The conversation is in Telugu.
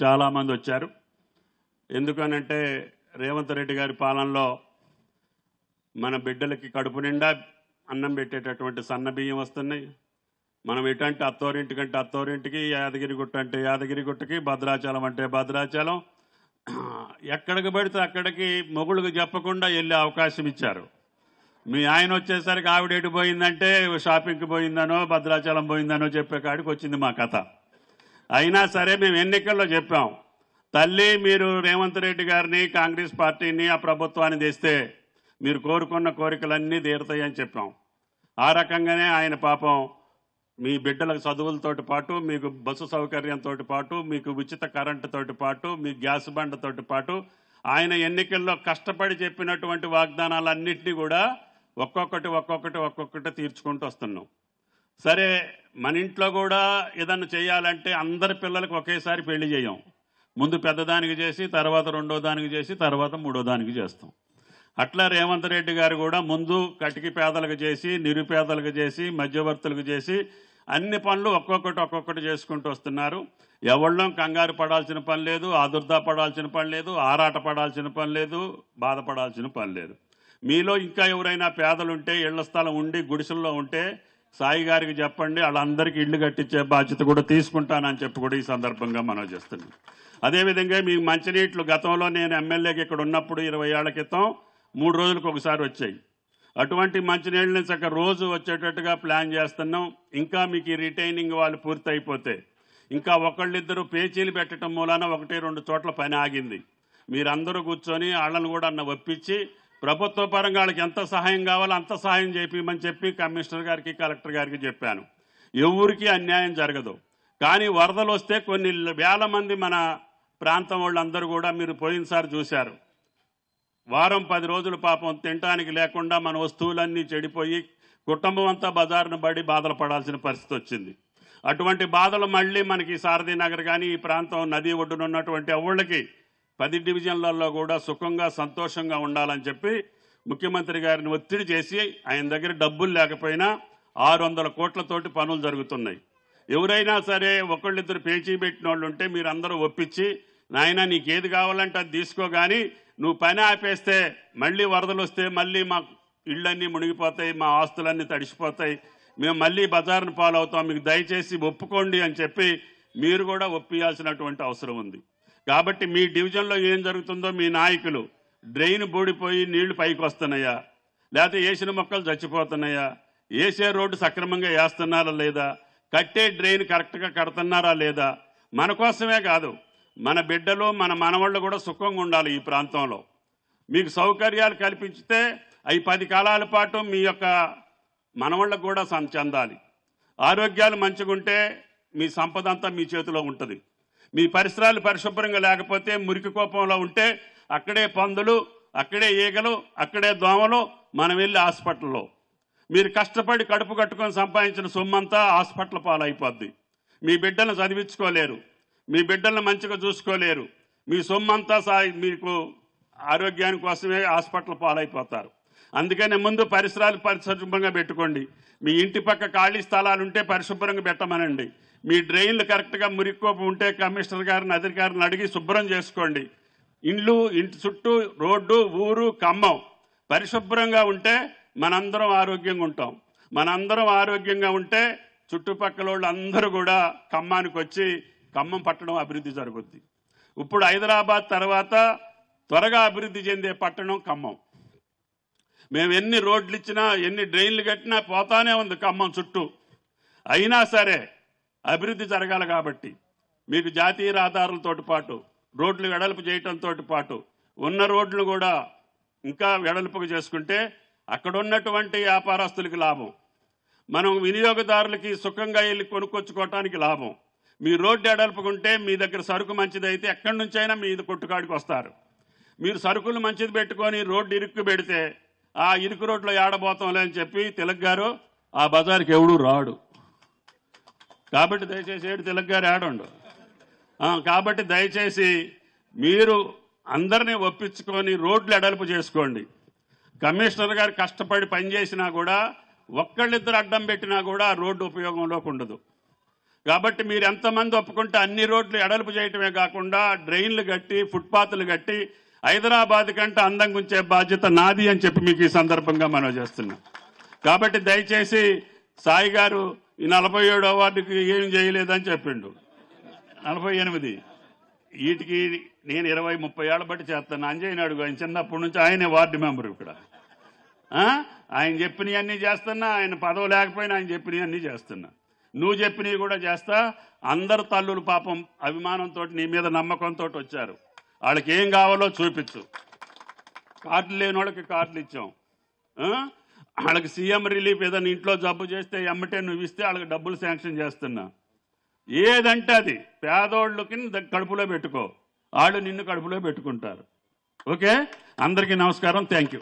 చాలామంది వచ్చారు. ఎందుకనంటే రేవంత్ రెడ్డి గారి పాలనలో మన బిడ్డలకి కడుపు నిండా అన్నం పెట్టేటటువంటి సన్న బియ్యం వస్తున్నాయి. మనం ఎటంటే అత్తోరింటికంటే అత్తోరింటికి, యాదగిరిగుట్ట అంటే యాదగిరిగుట్టకి, భద్రాచలం అంటే భద్రాచలం, ఎక్కడికి పడితే అక్కడికి మొగుళ్ళకి చెప్పకుండా వెళ్ళే అవకాశం ఇచ్చారు. మీ ఆయన వచ్చేసరికి ఆవిడేటు పోయిందంటే షాపింగ్కి పోయిందనో భద్రాచలం పోయిందనో చెప్పే కాడికి వచ్చింది మా కథ. అయినా సరే మేము ఎన్నికల్లో చెప్పాం, తల్లి మీరు రేవంత్ రెడ్డి గారిని, కాంగ్రెస్ పార్టీని, ఆ ప్రభుత్వాన్ని తెస్తే మీరు కోరుకున్న కోరికలన్నీ తీరుతాయని చెప్పాం. ఆ రకంగానే ఆయన పాపం మీ బిడ్డలకు చదువులతోటి పాటు, మీకు బస్సు సౌకర్యంతో పాటు, మీకు ఉచిత కరెంటుతోటి పాటు, మీ గ్యాస్ బండతోటి పాటు ఆయన ఎన్నికల్లో కష్టపడి చెప్పినటువంటి వాగ్దానాలన్నింటినీ కూడా ఒక్కొక్కటి తీర్చుకుంటూ వస్తున్నాం. సరే, మన ఇంట్లో కూడా ఏదన్నా చేయాలంటే అందరి పిల్లలకు ఒకేసారి పెళ్లి చేయం. ముందు పెద్దదానికి చేసి, తర్వాత రెండో దానికి చేసి, తర్వాత మూడో దానికి చేస్తాం. అట్లా రేవంత్ రెడ్డి గారు కూడా ముందు కటికి పేదలకు చేసి, నిరుపేదలకు చేసి, మధ్యవర్తులకు చేసి అన్ని పనులు ఒక్కొక్కటి చేసుకుంటూ వస్తున్నారు. ఎవళ్ళం కంగారు పడాల్సిన పని లేదు, ఆదుర్దా పడాల్సిన పని లేదు, ఆరాట పడాల్సిన పని లేదు, బాధపడాల్సిన పని లేదు. మీలో ఇంకా ఎవరైనా పేదలుంటే, ఇళ్ల స్థలం ఉండి గుడిసెల్లో ఉంటే సాయి గారికి చెప్పండి, వాళ్ళందరికీ ఇళ్ళు కట్టించే బాధ్యత కూడా తీసుకుంటానని చెప్పి కూడా ఈ సందర్భంగా మనం చేస్తున్నాం. అదేవిధంగా మీ మంచినీళ్ళు గతంలో నేను ఎమ్మెల్యేకి ఇక్కడ ఉన్నప్పుడు 20 ఏళ్ల క్రితం 3 రోజులకు ఒకసారి వచ్చాయి. అటువంటి మంచినీళ్ళని చక్కగా రోజు వచ్చేటట్టుగా ప్లాన్ చేస్తున్నాం. ఇంకా మీకు ఈ రిటైనింగ్ వాళ్ళు పూర్తి అయిపోతే, ఇంకా ఒకళ్ళిద్దరు పేచీలు పెట్టడం మూలాన 1-2 చోట్ల పని ఆగింది. మీరందరూ కూర్చొని వాళ్ళని కూడా ఒప్పించి ప్రభుత్వ పరంగా వాళ్ళకి ఎంత సహాయం కావాలో అంత సహాయం చేయమని చెప్పి కమిషనర్ గారికి, కలెక్టర్ గారికి చెప్పాను. ఎవరికి అన్యాయం జరగదు. కానీ వరదలు వస్తే కొన్ని వేల మంది మన ప్రాంతం వాళ్ళందరూ కూడా మీరు పోయినసారి చూశారు, వారం 10 రోజులు పాపం తినడానికి లేకుండా మన వస్తువులన్నీ చెడిపోయి కుటుంబం అంతా బజారును పడి బాధలు పడాల్సిన పరిస్థితి వచ్చింది. అటువంటి బాధలు మళ్ళీ మనకి సారథి నగర్ కానీ ఈ ప్రాంతం నది ఒడ్డున ఉన్నటువంటి ఎవళ్ళకి 10 డివిజన్లలో కూడా సుఖంగా సంతోషంగా ఉండాలని చెప్పి ముఖ్యమంత్రి గారిని ఒత్తిడి చేసి ఆయన దగ్గర డబ్బులు లేకపోయినా 600 కోట్లతోటి పనులు జరుగుతున్నాయి. ఎవరైనా సరే ఒకళ్ళిద్దరు పేచీ పెట్టిన వాళ్ళు ఉంటే మీరందరూ ఒప్పించి, నాయన నీకేది కావాలంటే అది తీసుకో, కానీ నువ్వు పని ఆపేస్తే మళ్ళీ వరదలు వస్తే మళ్ళీ మా ఇళ్ళన్నీ మునిగిపోతాయి, మా ఆస్తులన్నీ తడిసిపోతాయి, మేము మళ్ళీ బజారును పాలవుతాం, మీకు దయచేసి ఒప్పుకోండి అని చెప్పి మీరు కూడా ఒప్పియాల్సినటువంటి అవసరం ఉంది. కాబట్టి మీ డివిజన్లో ఏం జరుగుతుందో మీ నాయకులు, డ్రైన్ బూడిపోయి నీళ్లు పైకి వస్తున్నాయా, లేకపోతే వేసిన మొక్కలు చచ్చిపోతున్నాయా, వేసే రోడ్డు సక్రమంగా వేస్తున్నారా లేదా, కట్టే డ్రైన్ కరెక్ట్గా కడుతున్నారా లేదా, మన కోసమే కాదు మన బిడ్డలు మన మనవాళ్ళు కూడా సుఖంగా ఉండాలి. ఈ ప్రాంతంలో మీకు సౌకర్యాలు కల్పించితే అవి 10 కాలాల పాటు మీ యొక్క మనవాళ్ళకు కూడా చెందాలి. ఆరోగ్యాలు మంచిగా ఉంటే మీ సంపద అంతా మీ చేతిలో ఉంటుంది. మీ పరిసరాలు పరిశుభ్రంగా లేకపోతే, మురికి కోపంలో ఉంటే అక్కడే పందులు, అక్కడే ఈగలు, అక్కడే దోమలు, మనం వెళ్ళి హాస్పిటల్లో మీరు కష్టపడి కడుపు కట్టుకొని సంపాదించిన సొమ్మంతా హాస్పిటల్ పాలైపోద్ది. మీ బిడ్డలను చదివించుకోలేరు, మీ బిడ్డలను మంచిగా చూసుకోలేరు, మీ సొమ్మంతా మీకు ఆరోగ్యాని కోసమే హాస్పిటల్ పాలైపోతారు. అందుకని ముందు పరిసరాలు పరిశుభ్రంగా పెట్టుకోండి. మీ ఇంటి పక్క ఖాళీ స్థలాలు ఉంటే పరిశుభ్రంగా పెట్టమనండి. మీ డ్రైన్లు కరెక్ట్గా మురికికోపం ఉంటే కమిషనర్ గారిని, అధికారులను అడిగి శుభ్రం చేసుకోండి. ఇంటి చుట్టూ రోడ్డు, ఊరు, ఖమ్మం పరిశుభ్రంగా ఉంటే మనందరం ఆరోగ్యంగా ఉంటాం. మనందరం ఆరోగ్యంగా ఉంటే చుట్టుపక్కల వాళ్ళు అందరూ కూడా ఖమ్మానికి వచ్చి ఖమ్మం పట్టణం అభివృద్ధి జరుగుద్ది. ఇప్పుడు హైదరాబాద్ తర్వాత త్వరగా అభివృద్ధి చెందే పట్టణం ఖమ్మం. మేము ఎన్ని రోడ్లు ఇచ్చినా, ఎన్ని డ్రైన్లు కట్టినా పోతానే ఉంది ఖమ్మం చుట్టూ. అయినా సరే అభివృద్ధి జరగాలి కాబట్టి మీకు జాతీయ రహదారులతో పాటు రోడ్లు వెడల్పు చేయటంతో పాటు ఉన్న రోడ్లు కూడా ఇంకా వెడల్పుగా చేసుకుంటే అక్కడ ఉన్నటువంటి వ్యాపారస్తులకి లాభం, మనం వినియోగదారులకి సుఖంగా వెళ్ళి కొనుక్కొచ్చుకోవటానికి లాభం. మీ రోడ్డు ఎడల్పుకుంటే మీ దగ్గర సరుకు మంచిదైతే ఎక్కడి నుంచైనా మీ కొట్టుకాడికి వస్తారు. మీరు సరుకులు మంచిది పెట్టుకొని రోడ్డు ఇరుక్కు పెడితే ఆ ఇరుకు రోడ్లో ఏడబోతాంలే అని చెప్పి తిలక్ గారు ఆ బజార్కి ఎవడు రాడు. కాబట్టి దయచేసి ఏడు తిలక్ గారు ఏడండు. కాబట్టి దయచేసి మీరు అందరినీ ఒప్పించుకొని రోడ్లు ఎడల్పు చేసుకోండి. కమిషనర్ గారు కష్టపడి పనిచేసినా కూడా ఒక్కళ్ళిద్దరు అడ్డం పెట్టినా కూడా రోడ్డు ఉపయోగంలోకి ఉండదు. కాబట్టి మీరు ఎంతమంది ఒప్పుకుంటే అన్ని రోడ్లు ఎడల్పు చేయటమే కాకుండా డ్రైన్లు కట్టి ఫుట్పాత్లు కట్టి హైదరాబాద్ కంటే అందంగా ఉంచే బాధ్యత నాది అని చెప్పి మీకు ఈ సందర్భంగా మనం చేస్తున్నాం. కాబట్టి దయచేసి సాయి గారు ఈ 47వ వార్డుకి ఏం చేయలేదని చెప్పిండు. 48 వీటికి నేను 20-30 ఏళ్ళ బట్టి చేస్తాను. అంజయ్ నాయుడు ఆయన చిన్నప్పటి నుంచి ఆయనే వార్డు మెంబర్ ఇక్కడ. ఆయన చెప్పినవన్నీ చేస్తున్నా, ఆయన పదవి లేకపోయినా ఆయన చెప్పినవన్నీ చేస్తున్నా. నువ్వు చెప్పినవి కూడా చేస్తా. అందరు తల్లులు పాపం అభిమానంతో నీ మీద నమ్మకంతో వచ్చారు. వాళ్ళకి ఏం కావాలో చూపించు. కార్డులు లేని వాళ్ళకి కార్డులు ఇచ్చాం. వాళ్ళకి సీఎం రిలీఫ్ ఏదైనా ఇంట్లో జబ్బు చేస్తే ఎమ్మటే నువ్వు ఇస్తే వాళ్ళకి డబ్బులు శాంక్షన్ చేస్తున్నా. ఏదంటే అది పేదోళ్ళకి కడుపులో పెట్టుకో, వాళ్ళు నిన్ను కడుపులో పెట్టుకుంటారు. ఓకే, అందరికీ నమస్కారం. Thank you.